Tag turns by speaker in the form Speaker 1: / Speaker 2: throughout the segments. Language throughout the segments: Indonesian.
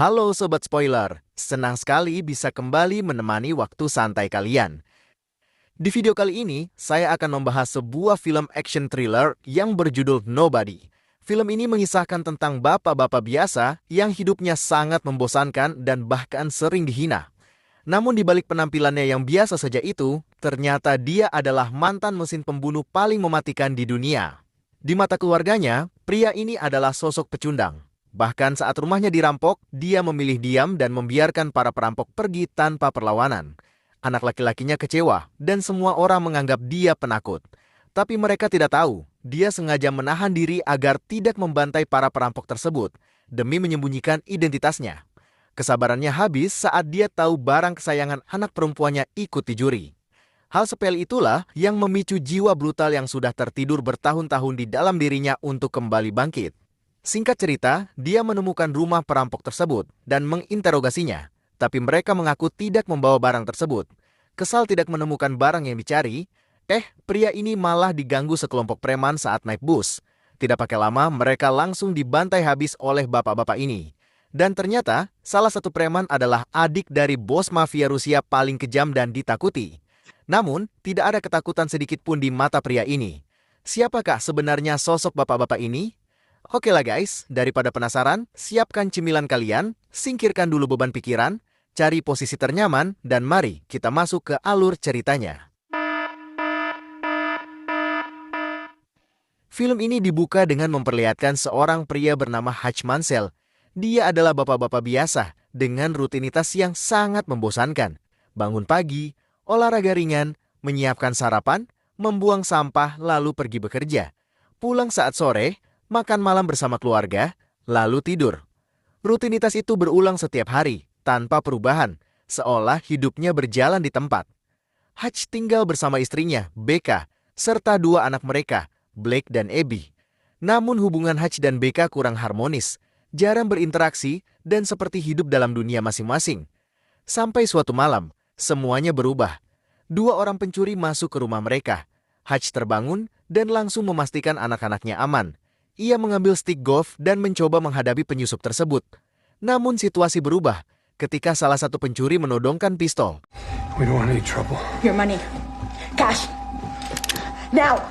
Speaker 1: Halo Sobat Spoiler, senang sekali bisa kembali menemani waktu santai kalian. Di video kali ini, saya akan membahas sebuah film action thriller yang berjudul Nobody. Film ini mengisahkan tentang bapak-bapak biasa yang hidupnya sangat membosankan dan bahkan sering dihina. Namun di balik penampilannya yang biasa saja itu, ternyata dia adalah mantan mesin pembunuh paling mematikan di dunia. Di mata keluarganya, pria ini adalah sosok pecundang. Bahkan saat rumahnya dirampok, dia memilih diam dan membiarkan para perampok pergi tanpa perlawanan. Anak laki-lakinya kecewa, dan semua orang menganggap dia penakut. Tapi mereka tidak tahu, dia sengaja menahan diri agar tidak membantai para perampok tersebut, demi menyembunyikan identitasnya. Kesabarannya habis saat dia tahu barang kesayangan anak perempuannya ikut dicuri. Hal sepele itulah yang memicu jiwa brutal yang sudah tertidur bertahun-tahun di dalam dirinya untuk kembali bangkit. Singkat cerita, dia menemukan rumah perampok tersebut dan menginterogasinya, tapi mereka mengaku tidak membawa barang tersebut. Kesal tidak menemukan barang yang dicari, pria ini malah diganggu sekelompok preman saat naik bus. Tidak pakai lama, mereka langsung dibantai habis oleh bapak-bapak ini. Dan ternyata, salah satu preman adalah adik dari bos mafia Rusia paling kejam dan ditakuti. Namun, tidak ada ketakutan sedikit pun di mata pria ini. Siapakah sebenarnya sosok bapak-bapak ini? Oke lah guys, daripada penasaran, siapkan cemilan kalian, singkirkan dulu beban pikiran, cari posisi ternyaman, dan mari kita masuk ke alur ceritanya. Film ini dibuka dengan memperlihatkan seorang pria bernama Hutch Mansell. Dia adalah bapak-bapak biasa dengan rutinitas yang sangat membosankan. Bangun pagi, olahraga ringan, menyiapkan sarapan, membuang sampah, lalu pergi bekerja. Pulang saat sore, makan malam bersama keluarga, lalu tidur. Rutinitas itu berulang setiap hari, tanpa perubahan, seolah hidupnya berjalan di tempat. Hutch tinggal bersama istrinya, Becca, serta dua anak mereka, Blake dan Abby. Namun hubungan Hutch dan Becca kurang harmonis, jarang berinteraksi, dan seperti hidup dalam dunia masing-masing. Sampai suatu malam, semuanya berubah. Dua orang pencuri masuk ke rumah mereka. Hutch terbangun dan langsung memastikan anak-anaknya aman. Ia mengambil stik golf dan mencoba menghadapi penyusup tersebut. Namun situasi berubah ketika salah satu pencuri menodongkan pistol.
Speaker 2: We don't want any trouble.
Speaker 3: Your money. Cash. Now.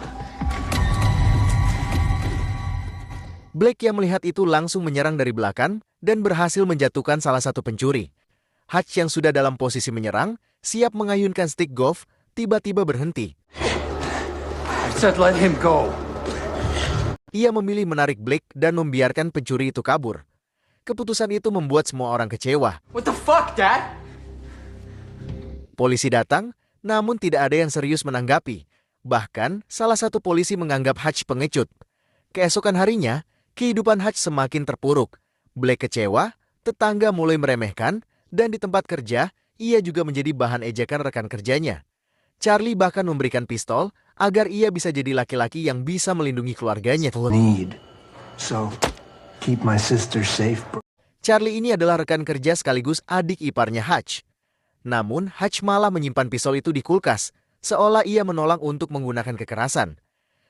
Speaker 1: Blake yang melihat itu langsung menyerang dari belakang dan berhasil menjatuhkan salah satu pencuri. Hutch yang sudah dalam posisi menyerang, siap mengayunkan stik golf, tiba-tiba berhenti.
Speaker 2: I said let him go.
Speaker 1: Ia memilih menarik Blake dan membiarkan pencuri itu kabur. Keputusan itu membuat semua orang kecewa.
Speaker 2: What the fuck, Dad?
Speaker 1: Polisi datang, namun tidak ada yang serius menanggapi. Bahkan, salah satu polisi menganggap Hutch pengecut. Keesokan harinya, kehidupan Hutch semakin terpuruk. Blake kecewa, tetangga mulai meremehkan, dan di tempat kerja, ia juga menjadi bahan ejekan rekan kerjanya. Charlie bahkan memberikan pistol agar ia bisa jadi laki-laki yang bisa melindungi keluarganya.
Speaker 2: So, keep my sister safe.
Speaker 1: Charlie ini adalah rekan kerja sekaligus adik iparnya Hutch. Namun, Hutch malah menyimpan pistol itu di kulkas, seolah ia menolak untuk menggunakan kekerasan.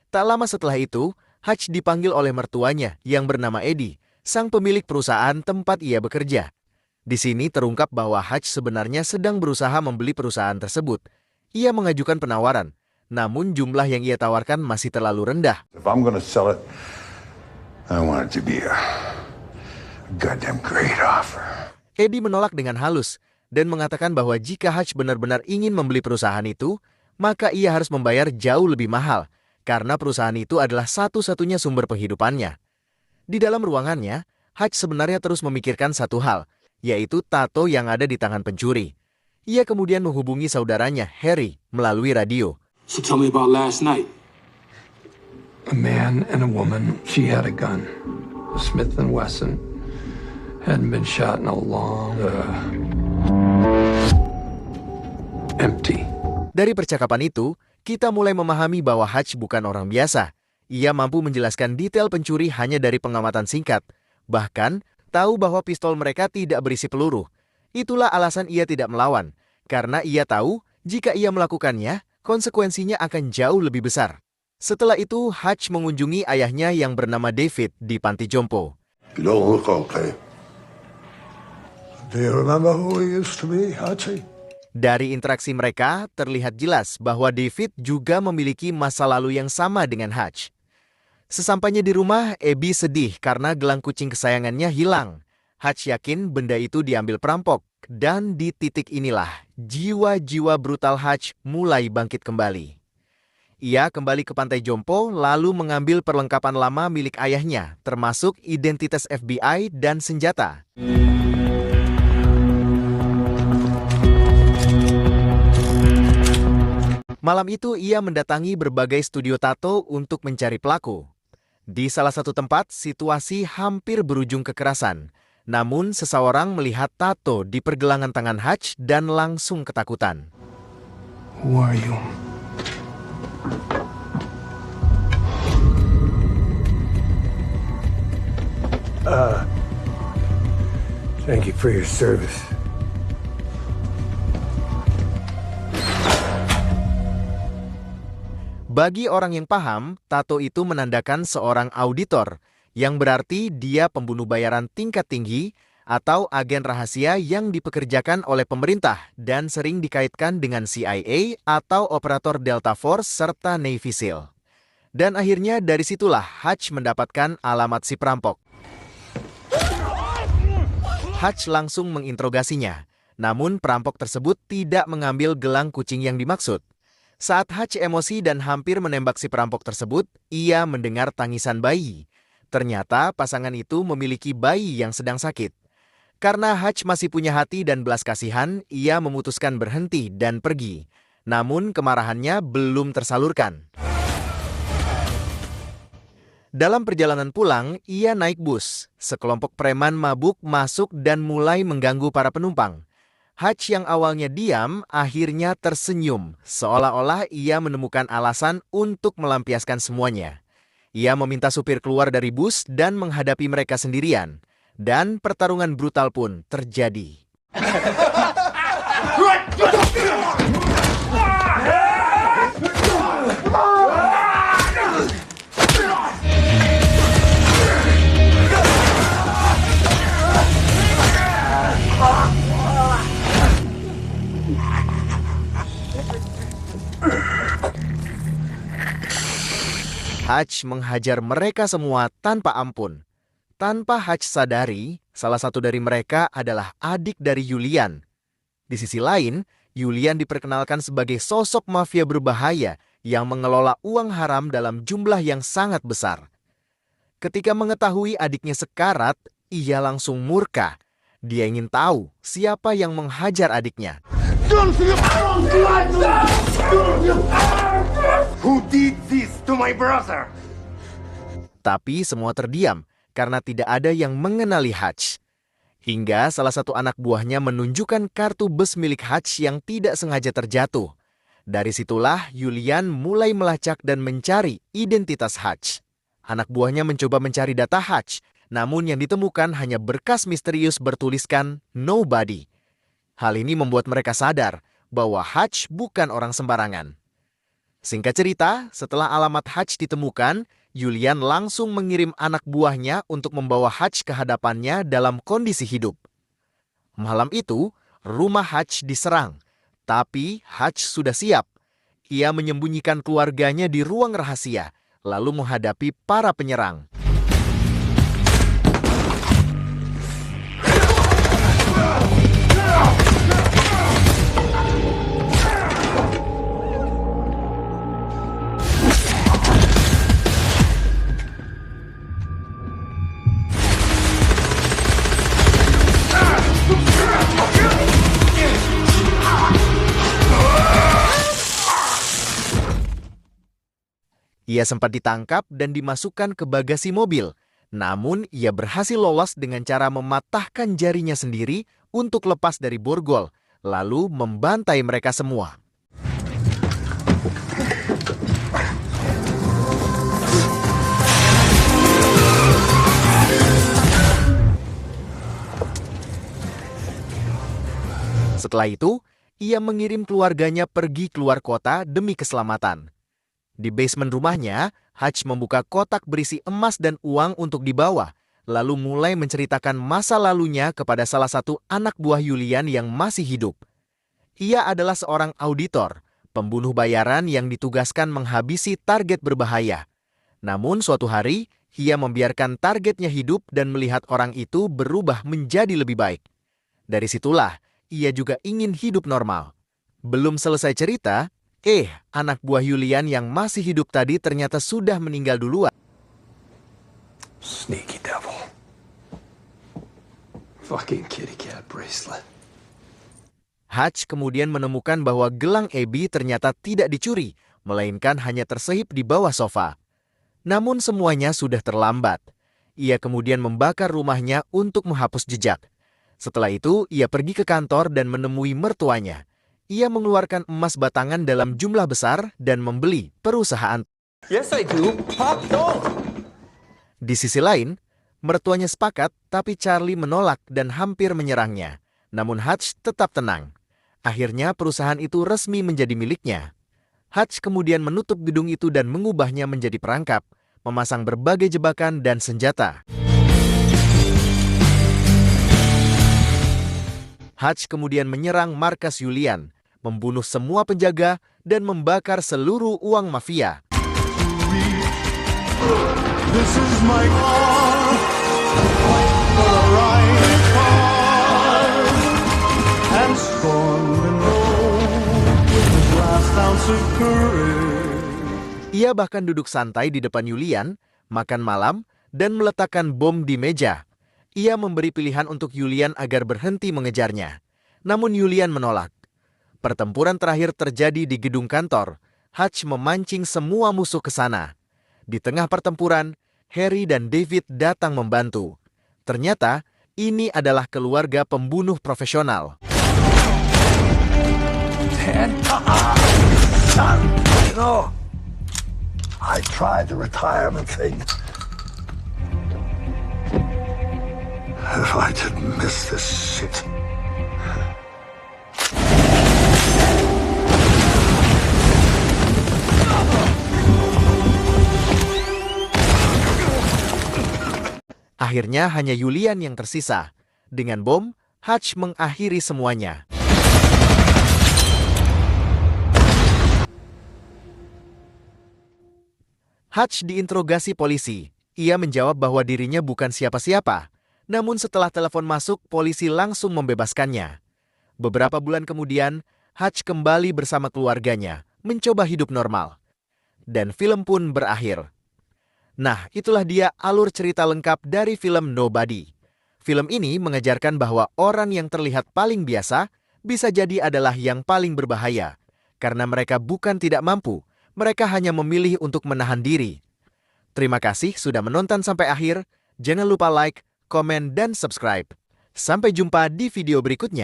Speaker 1: Tak lama setelah itu, Hutch dipanggil oleh mertuanya yang bernama Eddie, sang pemilik perusahaan tempat ia bekerja. Di sini terungkap bahwa Hutch sebenarnya sedang berusaha membeli perusahaan tersebut. Ia mengajukan penawaran, namun jumlah yang ia tawarkan masih terlalu rendah.
Speaker 4: If I'm going to sell it, I want it to be a goddamn great offer.
Speaker 1: Eddie menolak dengan halus dan mengatakan bahwa jika Hutch benar-benar ingin membeli perusahaan itu, maka ia harus membayar jauh lebih mahal, karena perusahaan itu adalah satu-satunya sumber penghidupannya. Di dalam ruangannya, Hutch sebenarnya terus memikirkan satu hal, yaitu tato yang ada di tangan pencuri. Ia kemudian menghubungi saudaranya, Harry, melalui radio.
Speaker 5: So tell me about last night.
Speaker 2: A man and a woman. She had a gun. A Smith & Wesson. Hadn't been shot in a long... empty.
Speaker 1: Dari percakapan itu, kita mulai memahami bahwa Hutch bukan orang biasa. Ia mampu menjelaskan detail pencuri hanya dari pengamatan singkat. Bahkan, tahu bahwa pistol mereka tidak berisi peluru. Itulah alasan ia tidak melawan, karena ia tahu jika ia melakukannya, konsekuensinya akan jauh lebih besar. Setelah itu, Hutch mengunjungi ayahnya yang bernama David di panti jompo.
Speaker 4: You don't look okay.
Speaker 2: Do you remember who he used to be, Hachi?
Speaker 1: Dari interaksi mereka, terlihat jelas bahwa David juga memiliki masa lalu yang sama dengan Hutch. Sesampainya di rumah, Abby sedih karena gelang kucing kesayangannya hilang. Hutch yakin benda itu diambil perampok, dan di titik inilah jiwa-jiwa brutal Hutch mulai bangkit kembali. Ia kembali ke Pantai Jompo lalu mengambil perlengkapan lama milik ayahnya, termasuk identitas FBI dan senjata. Malam itu ia mendatangi berbagai studio tato untuk mencari pelaku. Di salah satu tempat, situasi hampir berujung kekerasan. Namun, seseorang melihat tato di pergelangan tangan Hutch dan langsung ketakutan.
Speaker 2: Who are you? Thank you for your service.
Speaker 1: Bagi orang yang paham, tato itu menandakan seorang auditor, yang berarti dia pembunuh bayaran tingkat tinggi atau agen rahasia yang dipekerjakan oleh pemerintah dan sering dikaitkan dengan CIA atau operator Delta Force serta Navy SEAL. Dan akhirnya dari situlah Hutch mendapatkan alamat si perampok. Hutch langsung menginterogasinya, namun perampok tersebut tidak mengambil gelang kucing yang dimaksud. Saat Hutch emosi dan hampir menembak si perampok tersebut, ia mendengar tangisan bayi. Ternyata pasangan itu memiliki bayi yang sedang sakit. Karena Hutch masih punya hati dan belas kasihan, ia memutuskan berhenti dan pergi. Namun kemarahannya belum tersalurkan. Dalam perjalanan pulang, ia naik bus. Sekelompok preman mabuk masuk dan mulai mengganggu para penumpang. Hutch yang awalnya diam, akhirnya tersenyum, seolah-olah ia menemukan alasan untuk melampiaskan semuanya. Ia meminta supir keluar dari bus dan menghadapi mereka sendirian. Dan pertarungan brutal pun terjadi. Hutch menghajar mereka semua tanpa ampun. Tanpa Hutch sadari, salah satu dari mereka adalah adik dari Julian. Di sisi lain, Julian diperkenalkan sebagai sosok mafia berbahaya yang mengelola uang haram dalam jumlah yang sangat besar. Ketika mengetahui adiknya sekarat, ia langsung murka. Dia ingin tahu siapa yang menghajar adiknya.
Speaker 4: Who did this to my brother?
Speaker 1: Tapi semua terdiam karena tidak ada yang mengenali Hutch. Hingga salah satu anak buahnya menunjukkan kartu bus milik Hutch yang tidak sengaja terjatuh. Dari situlah Julian mulai melacak dan mencari identitas Hutch. Anak buahnya mencoba mencari data Hutch, namun yang ditemukan hanya berkas misterius bertuliskan Nobody. Hal ini membuat mereka sadar bahwa Hutch bukan orang sembarangan. Singkat cerita, setelah alamat Hutch ditemukan, Julian langsung mengirim anak buahnya untuk membawa Hutch ke hadapannya dalam kondisi hidup. Malam itu, rumah Hutch diserang, tapi Hutch sudah siap. Ia menyembunyikan keluarganya di ruang rahasia, lalu menghadapi para penyerang. Ia sempat ditangkap dan dimasukkan ke bagasi mobil. Namun, ia berhasil lolos dengan cara mematahkan jarinya sendiri untuk lepas dari borgol, lalu membantai mereka semua. Setelah itu, ia mengirim keluarganya pergi keluar kota demi keselamatan. Di basement rumahnya, Hutch membuka kotak berisi emas dan uang untuk dibawa, lalu mulai menceritakan masa lalunya kepada salah satu anak buah Julian yang masih hidup. Ia adalah seorang auditor, pembunuh bayaran yang ditugaskan menghabisi target berbahaya. Namun suatu hari, ia membiarkan targetnya hidup dan melihat orang itu berubah menjadi lebih baik. Dari situlah, ia juga ingin hidup normal. Belum selesai cerita, anak buah Julian yang masih hidup tadi ternyata sudah meninggal duluan.
Speaker 2: Sneaky devil. Fucking kitty cat bracelet.
Speaker 1: Hutch kemudian menemukan bahwa gelang Abby ternyata tidak dicuri, melainkan hanya tersehip di bawah sofa. Namun semuanya sudah terlambat. Ia kemudian membakar rumahnya untuk menghapus jejak. Setelah itu, ia pergi ke kantor dan menemui mertuanya. Ia mengeluarkan emas batangan dalam jumlah besar dan membeli perusahaan.
Speaker 6: Yes, I do. Pop, don't.
Speaker 1: Di sisi lain, mertuanya sepakat, tapi Charlie menolak dan hampir menyerangnya. Namun Hutch tetap tenang. Akhirnya perusahaan itu resmi menjadi miliknya. Hutch kemudian menutup gedung itu dan mengubahnya menjadi perangkap, memasang berbagai jebakan dan senjata. Hutch kemudian menyerang markas Julian, membunuh semua penjaga, dan membakar seluruh uang mafia.
Speaker 7: This is my call, fight for the right cause, and scorn the no with his last ounce of courage.
Speaker 1: Ia bahkan duduk santai di depan Julian, makan malam, dan meletakkan bom di meja. Ia memberi pilihan untuk Julian agar berhenti mengejarnya. Namun Julian menolak. Pertempuran terakhir terjadi di gedung kantor. Hutch memancing semua musuh ke sana. Di tengah pertempuran, Harry dan David datang membantu. Ternyata, ini adalah keluarga pembunuh profesional.
Speaker 4: Dad? Son, you know, I tried the retirement thing. If I didn't miss this shit.
Speaker 1: Akhirnya hanya Julian yang tersisa. Dengan bom, Hutch mengakhiri semuanya. Hutch diinterogasi polisi. Ia menjawab bahwa dirinya bukan siapa-siapa. Namun setelah telepon masuk, polisi langsung membebaskannya. Beberapa bulan kemudian, Hutch kembali bersama keluarganya, mencoba hidup normal. Dan film pun berakhir. Nah, itulah dia alur cerita lengkap dari film Nobody. Film ini mengajarkan bahwa orang yang terlihat paling biasa bisa jadi adalah yang paling berbahaya. Karena mereka bukan tidak mampu, mereka hanya memilih untuk menahan diri. Terima kasih sudah menonton sampai akhir. Jangan lupa like, komen, dan subscribe. Sampai jumpa di video berikutnya.